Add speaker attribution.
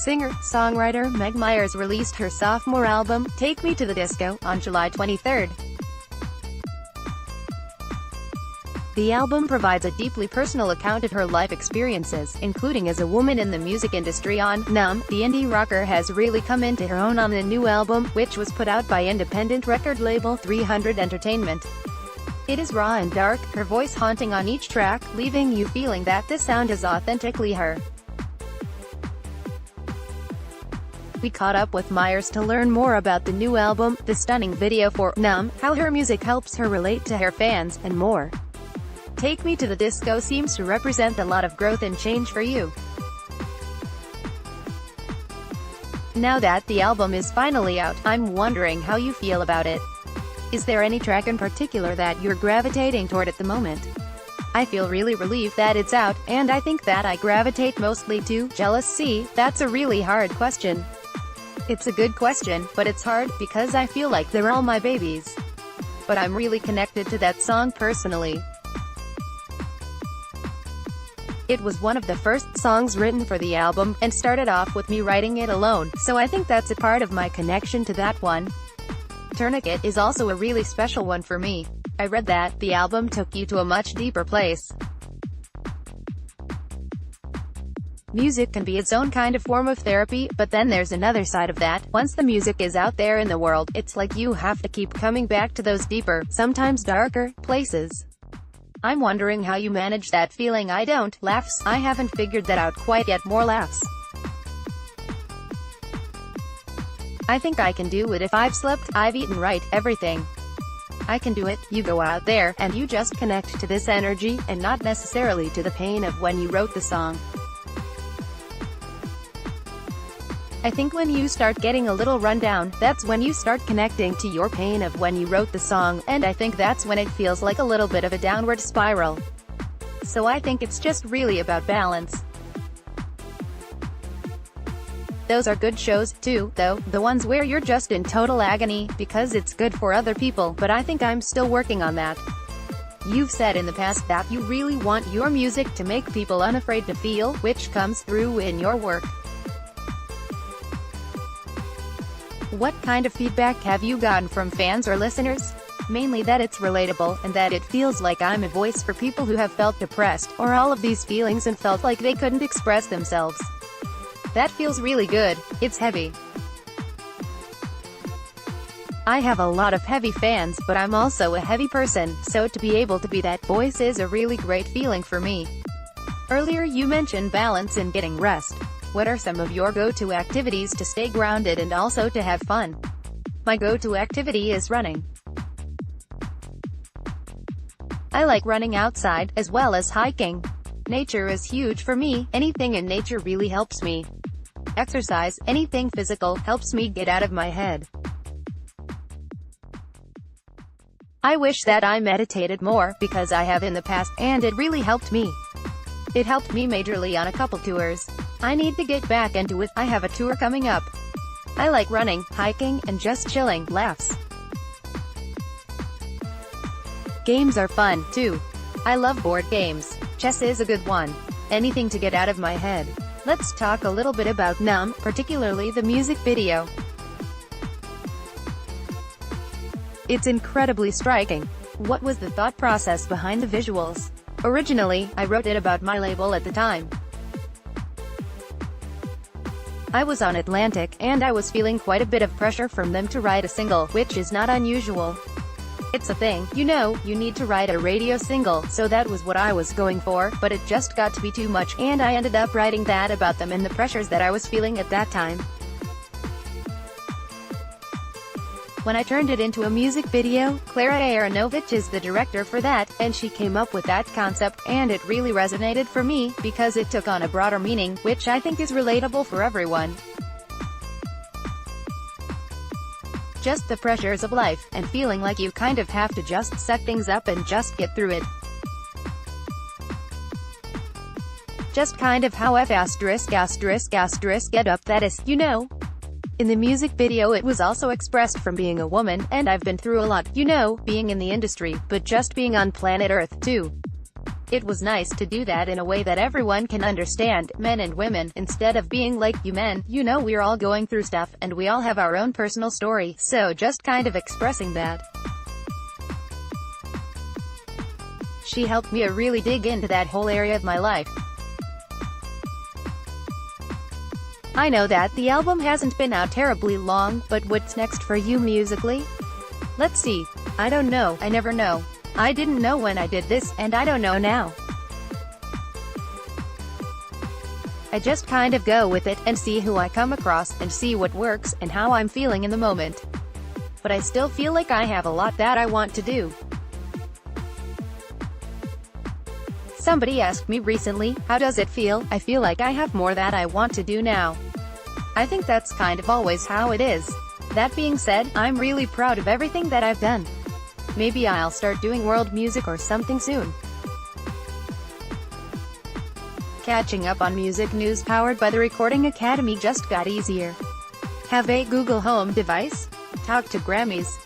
Speaker 1: Singer-songwriter Meg Myers released her sophomore album, Take Me to the Disco, on July 23. The album provides a deeply personal account of her life experiences, including as a woman in the music industry. On Numb, the indie rocker has really come into her own on the new album, which was put out by independent record label 300 Entertainment. It is raw and dark, her voice haunting on each track, leaving you feeling that this sound is authentically her. We caught up with Myers to learn more about the new album, the stunning video for Numb, how her music helps her relate to her fans, and more. Take Me to the Disco seems to represent a lot of growth and change for you. Now that the album is finally out, I'm wondering how you feel about it. Is there any track in particular that you're gravitating toward at the moment? I feel really relieved that it's out, and I think that I gravitate mostly to Jealous. See, that's a really hard question. It's a good question, but it's hard, because I feel like they're all my babies. But I'm really connected to that song personally. It was one of the first songs written for the album, and started off with me writing it alone, so I think that's a part of my connection to that one. Tourniquet is also a really special one for me. I read that the album took you to a much deeper place. Music can be its own kind of form of therapy, but then there's another side of that. Once the music is out there in the world, it's like you have to keep coming back to those deeper, sometimes darker, places. I'm wondering how you manage that feeling. I don't. Laughs. I haven't figured that out quite yet. More laughs. I think I can do it. If I've slept, I've eaten right, everything. I can do it. You go out there, and you just connect to this energy, and not necessarily to the pain of when you wrote the song. I think when you start getting a little run down, that's when you start connecting to your pain of when you wrote the song, and I think that's when it feels like a little bit of a downward spiral. So I think it's just really about balance. Those are good shows, too, though, the ones where you're just in total agony, because it's good for other people, but I think I'm still working on that. You've said in the past that you really want your music to make people unafraid to feel, which comes through in your work. What kind of feedback have you gotten from fans or listeners? Mainly that it's relatable, and that it feels like I'm a voice for people who have felt depressed, or all of these feelings and felt like they couldn't express themselves. That feels really good. It's heavy. I have a lot of heavy fans, but I'm also a heavy person, so to be able to be that voice is a really great feeling for me. Earlier you mentioned balance and getting rest. What are some of your go-to activities to stay grounded and also to have fun? My go-to activity is running. I like running outside, as well as hiking. Nature is huge for me. Anything in nature really helps me. Exercise, anything physical, helps me get out of my head. I wish that I meditated more, because I have in the past, and it really helped me. It helped me majorly on a couple tours. I need to get back into it. I have a tour coming up. I like running, hiking, and just chilling. Laughs. Games are fun, too. I love board games. Chess is a good one. Anything to get out of my head. Let's talk a little bit about Numb, particularly the music video. It's incredibly striking. What was the thought process behind the visuals? Originally, I wrote it about my label at the time. I was on Atlantic, and I was feeling quite a bit of pressure from them to write a single, which is not unusual. It's a thing, you know, you need to write a radio single, so that was what I was going for, but it just got to be too much, and I ended up writing that about them and the pressures that I was feeling at that time. When I turned it into a music video, Clara Aronovich is the director for that, and she came up with that concept, and it really resonated for me, because it took on a broader meaning, which I think is relatable for everyone. Just the pressures of life, and feeling like you kind of have to just suck things up and just get through it. Just kind of how get up, that is, you know. In the music video it was also expressed from being a woman, and I've been through a lot, you know, being in the industry, but just being on planet Earth, too. It was nice to do that in a way that everyone can understand, men and women, instead of being like, you men, you know we're all going through stuff, and we all have our own personal story, so just kind of expressing that. She helped me really dig into that whole area of my life. I know that the album hasn't been out terribly long, but what's next for you musically? Let's see. I don't know, I never know. I didn't know when I did this, and I don't know now. I just kind of go with it, and see who I come across, and see what works, and how I'm feeling in the moment. But I still feel like I have a lot that I want to do. Somebody asked me recently, how does it feel? I feel like I have more that I want to do now. I think that's kind of always how it is. That being said, I'm really proud of everything that I've done. Maybe I'll start doing world music or something soon. Catching up on music news powered by the Recording Academy just got easier. Have a Google Home device? Talk to Grammys.